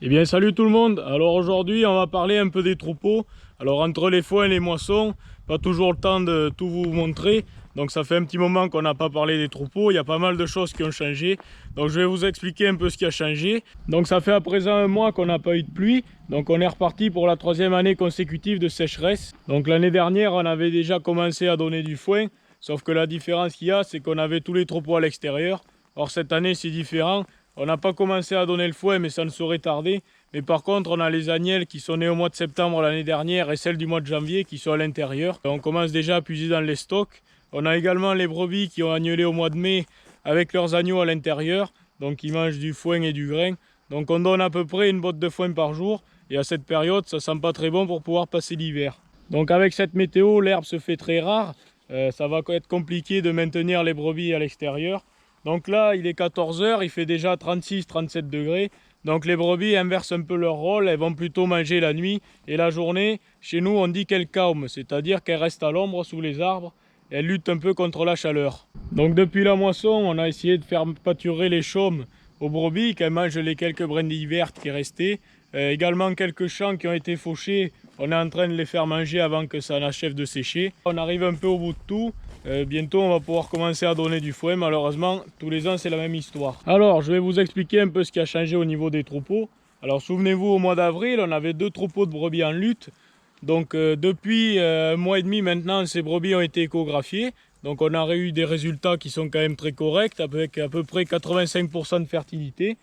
Eh bien salut tout le monde. Alors aujourd'hui on va parler un peu des troupeaux. Alors entre les foins et les moissons, pas toujours le temps de tout vous montrer. Donc ça fait un petit moment qu'on n'a pas parlé des troupeaux. Il y a pas mal de choses qui ont changé. Donc je vais vous expliquer un peu ce qui a changé. Donc ça fait à présent un mois qu'on n'a pas eu de pluie. Donc on est reparti pour la 3e année consécutive de sécheresse. Donc l'année dernière on avait déjà commencé à donner du foin. Sauf que la différence qu'il y a, c'est qu'on avait tous les troupeaux à l'extérieur. Or cette année c'est différent. On n'a pas commencé à donner le foin, mais ça ne saurait tarder. Mais par contre, on a les agnelles qui sont nées au mois de septembre l'année dernière et celles du mois de janvier qui sont à l'intérieur. On commence déjà à puiser dans les stocks. On a également les brebis qui ont agnelé au mois de mai avec leurs agneaux à l'intérieur. Donc ils mangent du foin et du grain. Donc on donne à peu près une botte de foin par jour. Et à cette période, ça sent pas très bon pour pouvoir passer l'hiver. Donc avec cette météo, l'herbe se fait très rare. Ça va être compliqué de maintenir les brebis à l'extérieur. Donc là, il est 14 h, il fait déjà 36-37 degrés. Donc les brebis inversent un peu leur rôle, elles vont plutôt manger la nuit. Et la journée, chez nous, on dit qu'elles calment, c'est-à-dire qu'elles restent à l'ombre sous les arbres. Elles luttent un peu contre la chaleur. Donc depuis la moisson, on a essayé de faire pâturer les chaumes aux brebis, qu'elles mangent les quelques brindilles vertes qui restaient. Également quelques champs qui ont été fauchés, on est en train de les faire manger avant que ça n'achève de sécher. On arrive un peu au bout de tout. Bientôt on va pouvoir commencer à donner du foin. Malheureusement tous les ans c'est la même histoire. Alors je vais vous expliquer un peu ce qui a changé au niveau des troupeaux. Alors souvenez-vous, au mois d'avril on avait 2 troupeaux de brebis en lutte. Donc depuis un mois et demi maintenant, ces brebis ont été échographiées. Donc on a eu des résultats qui sont quand même très corrects, avec à peu près 85% de fertilité.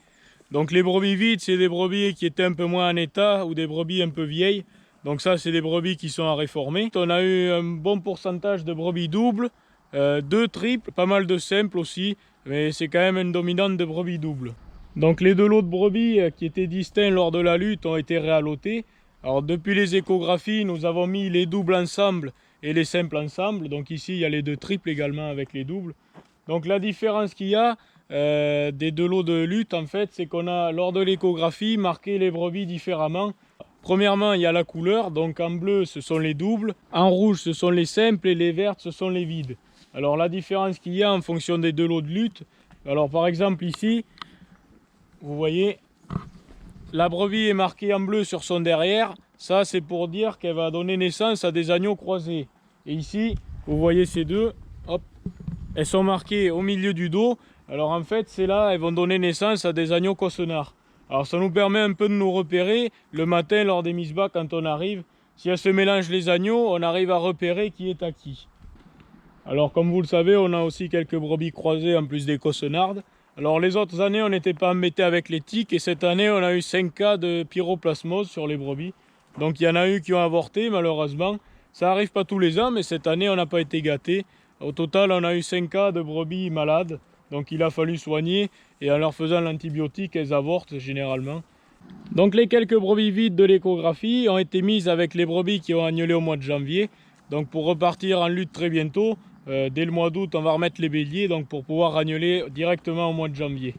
Donc les brebis vides, c'est des brebis qui étaient un peu moins en état ou des brebis un peu vieilles. Donc ça, c'est des brebis qui sont à réformer. On a eu un bon pourcentage de brebis doubles, 2 triples, pas mal de simples aussi, mais c'est quand même une dominante de brebis doubles. Donc les 2 lots de brebis qui étaient distincts lors de la lutte ont été réallotés. Alors depuis les échographies, nous avons mis les doubles ensemble et les simples ensemble. Donc ici, il y a les 2 triples également avec les doubles. Donc la différence qu'il y a des 2 lots de lutte, en fait, c'est qu'on a, lors de l'échographie, marqué les brebis différemment. Premièrement, il y a la couleur, donc en bleu, ce sont les doubles, en rouge, ce sont les simples et les vertes, ce sont les vides. Alors la différence qu'il y a en fonction des 2 lots de lutte, alors par exemple ici, vous voyez, la brebis est marquée en bleu sur son derrière, ça c'est pour dire qu'elle va donner naissance à des agneaux croisés. Et ici, vous voyez ces deux, hop, elles sont marquées au milieu du dos, alors en fait c'est là, elles vont donner naissance à des agneaux cossenards. Alors ça nous permet un peu de nous repérer le matin lors des mises bas quand on arrive. Si elles se mélangent les agneaux, on arrive à repérer qui est à qui. Alors comme vous le savez, on a aussi quelques brebis croisées en plus des cossenardes. Alors les autres années, on n'était pas embêté avec les tiques et cette année, on a eu 5 cas de pyroplasmose sur les brebis. Donc il y en a eu qui ont avorté malheureusement. Ça arrive pas tous les ans, mais cette année, on n'a pas été gâtés. Au total, on a eu 5 cas de brebis malades. Donc il a fallu soigner et en leur faisant l'antibiotique, elles avortent généralement. Donc les quelques brebis vides de l'échographie ont été mises avec les brebis qui ont agnelé au mois de janvier. Donc pour repartir en lutte très bientôt, dès le mois d'août, on va remettre les béliers donc pour pouvoir agneler directement au mois de janvier.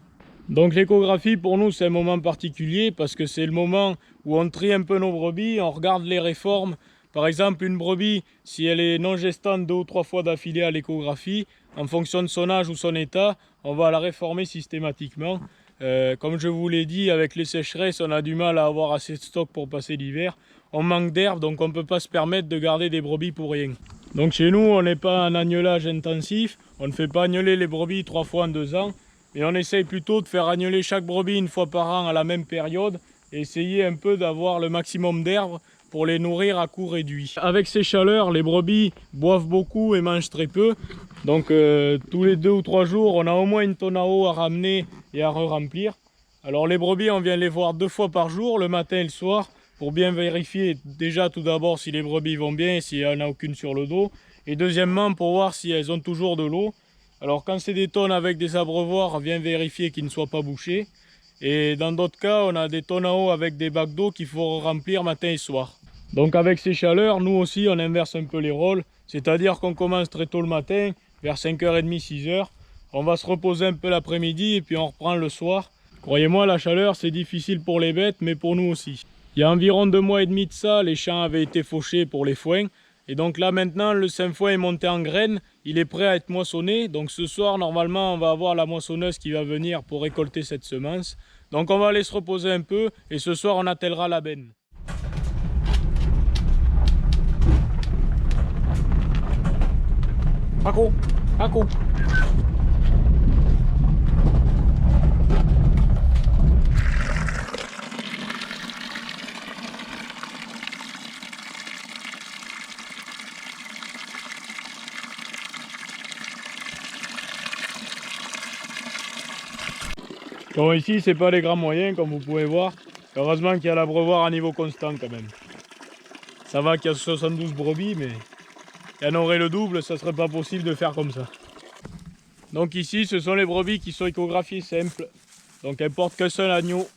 Donc l'échographie pour nous c'est un moment particulier parce que c'est le moment où on trie un peu nos brebis, on regarde les réformes. Par exemple, une brebis, si elle est non gestante 2 ou 3 fois d'affilée à l'échographie, en fonction de son âge ou son état, on va la réformer systématiquement. Comme je vous l'ai dit, avec les sécheresses, on a du mal à avoir assez de stock pour passer l'hiver. On manque d'herbe, donc on ne peut pas se permettre de garder des brebis pour rien. Donc chez nous, on n'est pas en agnelage intensif, on ne fait pas agneler les brebis 3 fois en 2 ans, mais on essaye plutôt de faire agneler chaque brebis 1 fois par an à la même période, et essayer un peu d'avoir le maximum d'herbe pour les nourrir à coût réduit. Avec ces chaleurs, les brebis boivent beaucoup et mangent très peu. Donc tous les 2 ou 3 jours, on a au moins une tonne à eau à ramener et à re-remplir. Alors les brebis, on vient les voir 2 fois par jour, le matin et le soir, pour bien vérifier déjà tout d'abord si les brebis vont bien et s'il n'y en a aucune sur le dos. Et deuxièmement, pour voir si elles ont toujours de l'eau. Alors quand c'est des tonnes avec des abreuvoirs, on vient vérifier qu'ils ne soient pas bouchés. Et dans d'autres cas, on a des tonnes à eau avec des bacs d'eau qu'il faut remplir matin et soir. Donc avec ces chaleurs, nous aussi on inverse un peu les rôles, c'est-à-dire qu'on commence très tôt le matin, vers 5h30, 6h. On va se reposer un peu l'après-midi et puis on reprend le soir. Croyez-moi, la chaleur c'est difficile pour les bêtes, mais pour nous aussi. Il y a environ 2 mois et demi de ça, les champs avaient été fauchés pour les foins. Et donc là maintenant, le sainfoin est monté en graines. il est prêt à être moissonné. Donc ce soir, normalement, on va avoir la moissonneuse qui va venir pour récolter cette semence. Donc on va aller se reposer un peu et ce soir, on attellera la benne. Paco, Paco. Bon, ici c'est pas les grands moyens comme vous pouvez voir. Heureusement qu'il y a l'abreuvoir à niveau constant quand même. Ça va qu'il y a 72 brebis, mais il y en aurait le double, ça serait pas possible de faire comme ça. Donc ici ce sont les brebis qui sont échographiées simples. Donc elles portent qu'un seul agneau.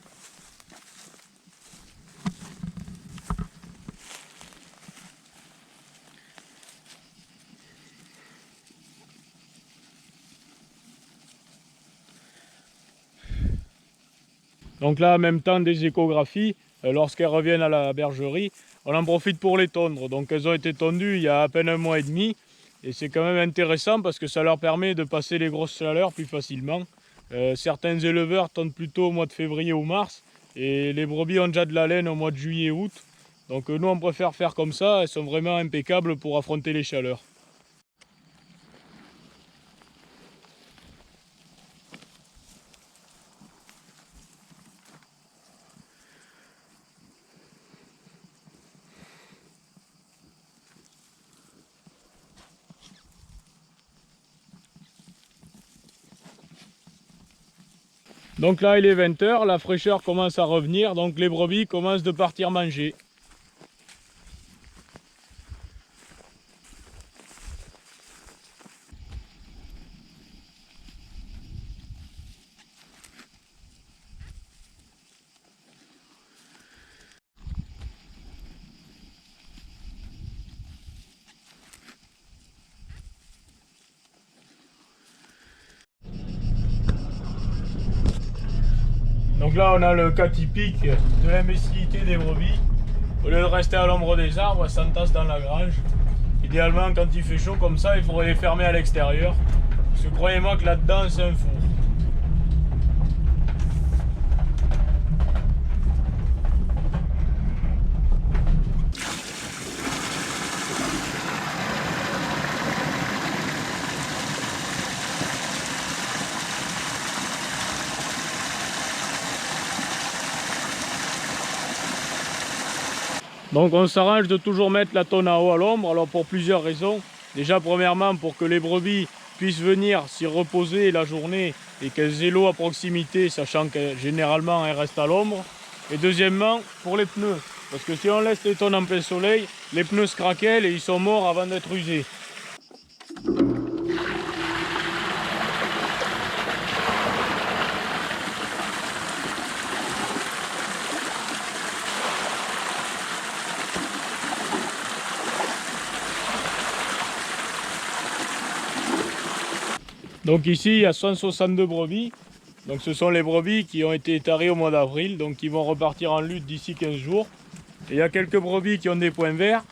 Donc là, en même temps des échographies, lorsqu'elles reviennent à la bergerie, on en profite pour les tondre. Donc elles ont été tondues il y a à peine 1 mois et demi. Et c'est quand même intéressant parce que ça leur permet de passer les grosses chaleurs plus facilement. Certains éleveurs tondent plutôt au mois de février ou mars. Et les brebis ont déjà de la laine au mois de juillet et août. Donc nous on préfère faire comme ça, elles sont vraiment impeccables pour affronter les chaleurs. Donc là il est 20 h, la fraîcheur commence à revenir, donc les brebis commencent de partir manger. Donc là on a le cas typique de l'imbécilité des brebis. Au lieu de rester à l'ombre des arbres, elles s'entassent dans la grange. Idéalement quand il fait chaud comme ça, il faudrait les fermer à l'extérieur. Parce que croyez-moi que là-dedans c'est un four. Donc on s'arrange de toujours mettre la tonne à eau à l'ombre, alors pour plusieurs raisons. Déjà premièrement pour que les brebis puissent venir s'y reposer la journée et qu'elles aient l'eau à proximité, sachant que généralement elles restent à l'ombre. Et deuxièmement pour les pneus, parce que si on laisse les tonnes en plein soleil, les pneus se craquellent et ils sont morts avant d'être usés. Donc ici il y a 162 brebis, donc ce sont les brebis qui ont été tarées au mois d'avril, donc qui vont repartir en lutte d'ici 15 jours. Et il y a quelques brebis qui ont des points verts,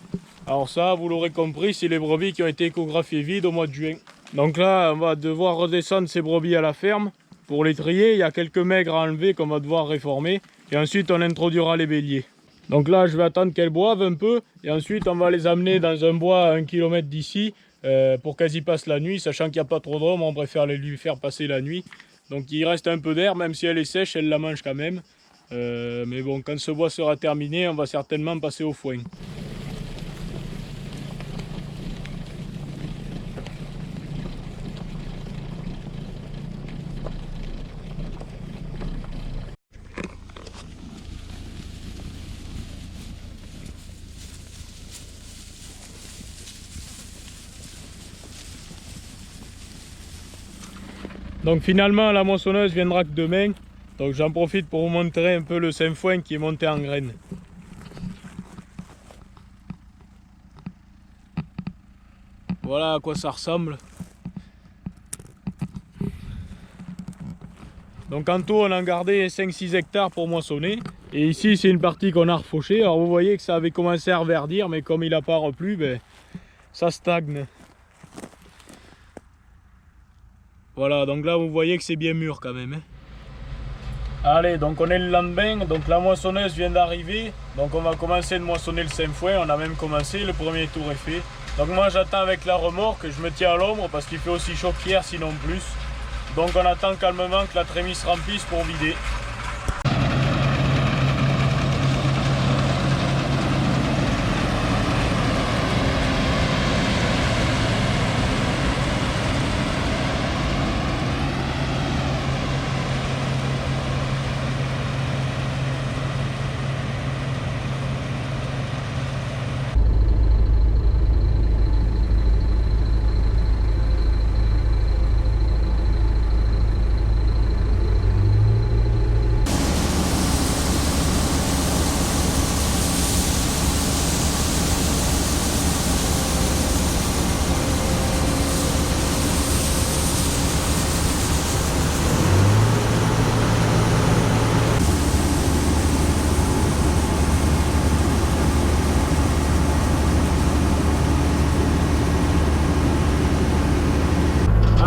alors ça vous l'aurez compris, c'est les brebis qui ont été échographiées vides au mois de juin. Donc là on va devoir redescendre ces brebis à la ferme pour les trier, il y a quelques maigres à enlever qu'on va devoir réformer, et ensuite on introduira les béliers. Donc là je vais attendre qu'elles boivent un peu, et ensuite on va les amener dans un bois à 1 km d'ici, pour qu'elles y passent la nuit, sachant qu'il n'y a pas trop d'ombre, on préfère les lui faire passer la nuit. Donc il reste un peu d'air, même si elle est sèche, elle la mange quand même. Mais bon, quand ce bois sera terminé, on va certainement passer au foin. Donc finalement la moissonneuse viendra que demain, donc j'en profite pour vous montrer un peu le sainfoin qui est monté en graines. Voilà à quoi ça ressemble. Donc en tout on a gardé 5-6 hectares pour moissonner. Et ici c'est une partie qu'on a refauchée. Alors vous voyez que ça avait commencé à reverdir, mais comme il n'a pas replu, ben, ça stagne. Voilà, donc là vous voyez que c'est bien mûr quand même. Hein. Allez, donc on est le lendemain, donc la moissonneuse vient d'arriver. Donc on va commencer de moissonner le 5 foin, on a même commencé, le premier tour est fait. Donc moi j'attends avec la remorque, je me tiens à l'ombre parce qu'il fait aussi chaud qu'hier, sinon plus. Donc on attend calmement que la trémie se remplisse pour vider.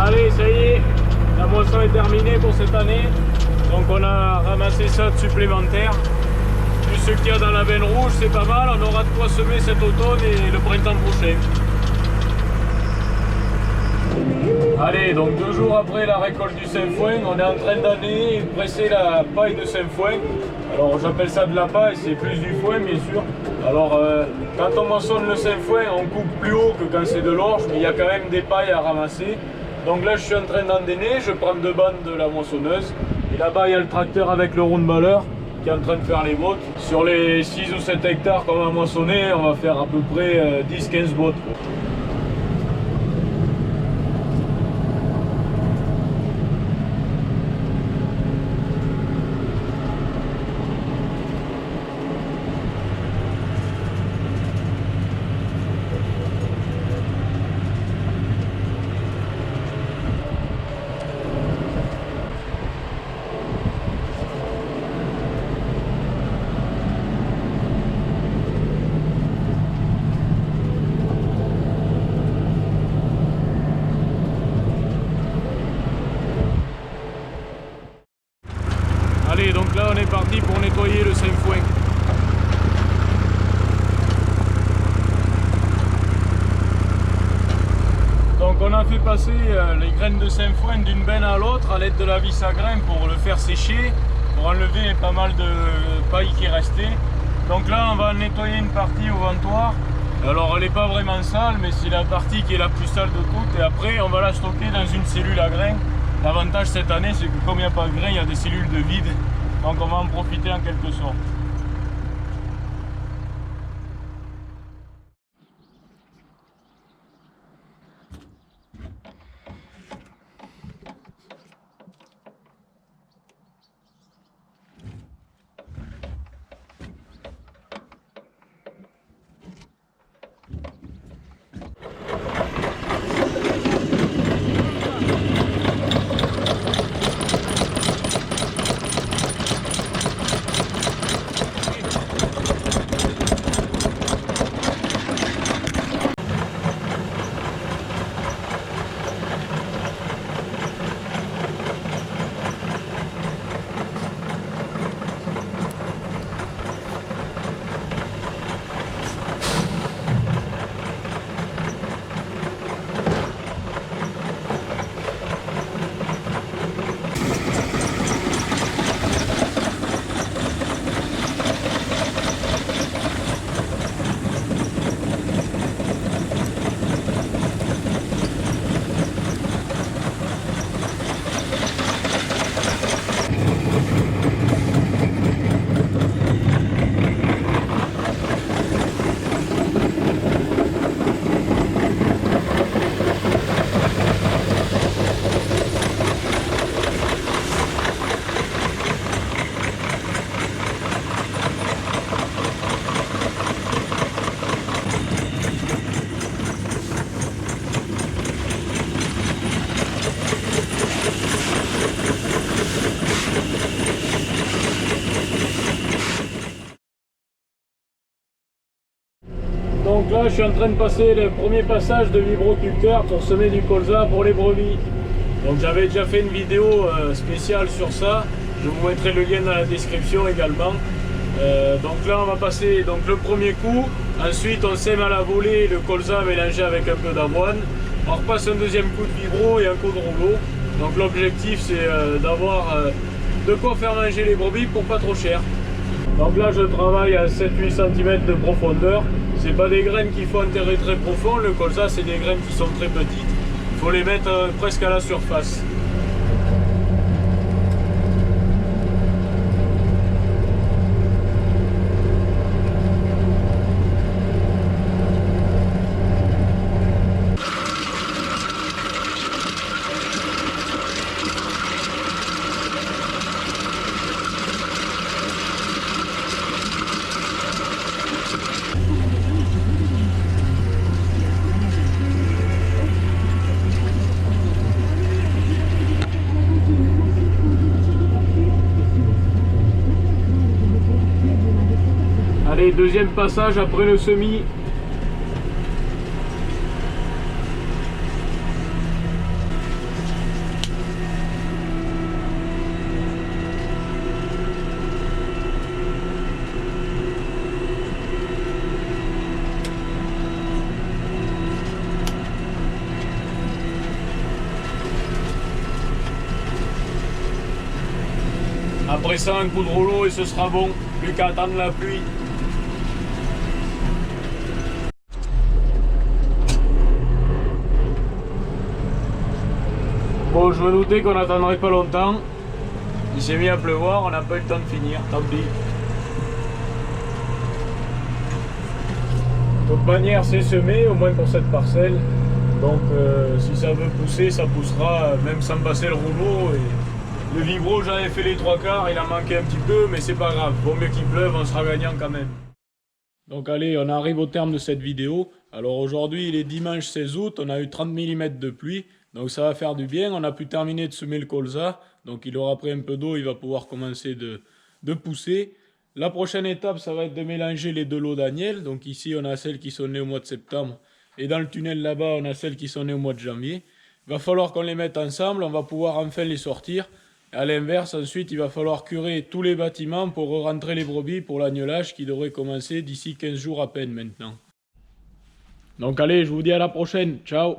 Allez, ça y est, la moisson est terminée pour cette année. Donc on a ramassé ça de supplémentaire. Plus ce qu'il y a dans la veine rouge, c'est pas mal. On aura de quoi semer cet automne et le printemps prochain. Allez, donc 2 jours après la récolte du 5 foin, on est en train d'aller et de presser la paille de 5 foin. Alors j'appelle ça de la paille, c'est plus du foin bien sûr. Alors quand on moissonne le 5 foin, on coupe plus haut que quand c'est de l'orge, mais il y a quand même des pailles à ramasser. Donc là je suis en train d'endainer, je prends 2 bandes de la moissonneuse. Et là-bas il y a le tracteur avec le round-baller qui est en train de faire les bottes. Sur les 6 ou 7 hectares qu'on va moissonner, on va faire à peu près 10-15 bottes. Allez, donc là on est parti pour nettoyer le 5 foin. Donc on a fait passer les graines de 5 foin d'une benne à l'autre à l'aide de la vis à grains pour le faire sécher, pour enlever pas mal de paille qui restait. Donc là on va nettoyer une partie au ventoir. Alors elle n'est pas vraiment sale, mais c'est la partie qui est la plus sale de toutes. Et après on va la stocker dans une cellule à grains. L'avantage cette année, c'est que comme il n'y a pas de grains, il y a des cellules de vide. Donc on va en profiter en quelque sorte. Donc là je suis en train de passer le premier passage de vibroculteur pour semer du colza pour les brebis. Donc j'avais déjà fait une vidéo spéciale sur ça, je vous mettrai le lien dans la description également. Donc là on va passer donc, le premier coup, ensuite on sème à la volée le colza mélangé avec un peu d'avoine. On repasse un deuxième coup de vibro et un coup de rouleau. Donc l'objectif c'est d'avoir de quoi faire manger les brebis pour pas trop cher. Donc là je travaille à 7-8 cm de profondeur. C'est pas des graines qu'il faut enterrer très profond, le colza c'est des graines qui sont très petites. Il faut les mettre presque à la surface. Allez, deuxième passage après le semis. Après ça, un coup de rouleau et ce sera bon. Plus qu'à attendre la pluie. Bon, je me doutais qu'on n'attendrait pas longtemps. Il s'est mis à pleuvoir, on n'a pas eu le temps de finir, tant pis. De toute manière, c'est semé, au moins pour cette parcelle. Donc, si ça veut pousser, ça poussera, même sans passer le rouleau. Et le vibro, j'avais fait les 3/4, il en manquait un petit peu, mais c'est pas grave. Vaut mieux qu'il pleuve, on sera gagnant quand même. Donc allez, on arrive au terme de cette vidéo. Alors aujourd'hui, il est dimanche 16 août, on a eu 30 mm de pluie. Donc ça va faire du bien, on a pu terminer de semer le colza. Donc il aura pris un peu d'eau, il va pouvoir commencer de pousser. La prochaine étape, ça va être de mélanger les deux lots d'agnelles. Donc ici, on a celles qui sont nées au mois de septembre. Et dans le tunnel là-bas, on a celles qui sont nées au mois de janvier. Il va falloir qu'on les mette ensemble, on va pouvoir enfin les sortir. Et à l'inverse, ensuite, il va falloir curer tous les bâtiments pour rentrer les brebis pour l'agnelage qui devrait commencer d'ici 15 jours à peine maintenant. Donc allez, je vous dis à la prochaine. Ciao!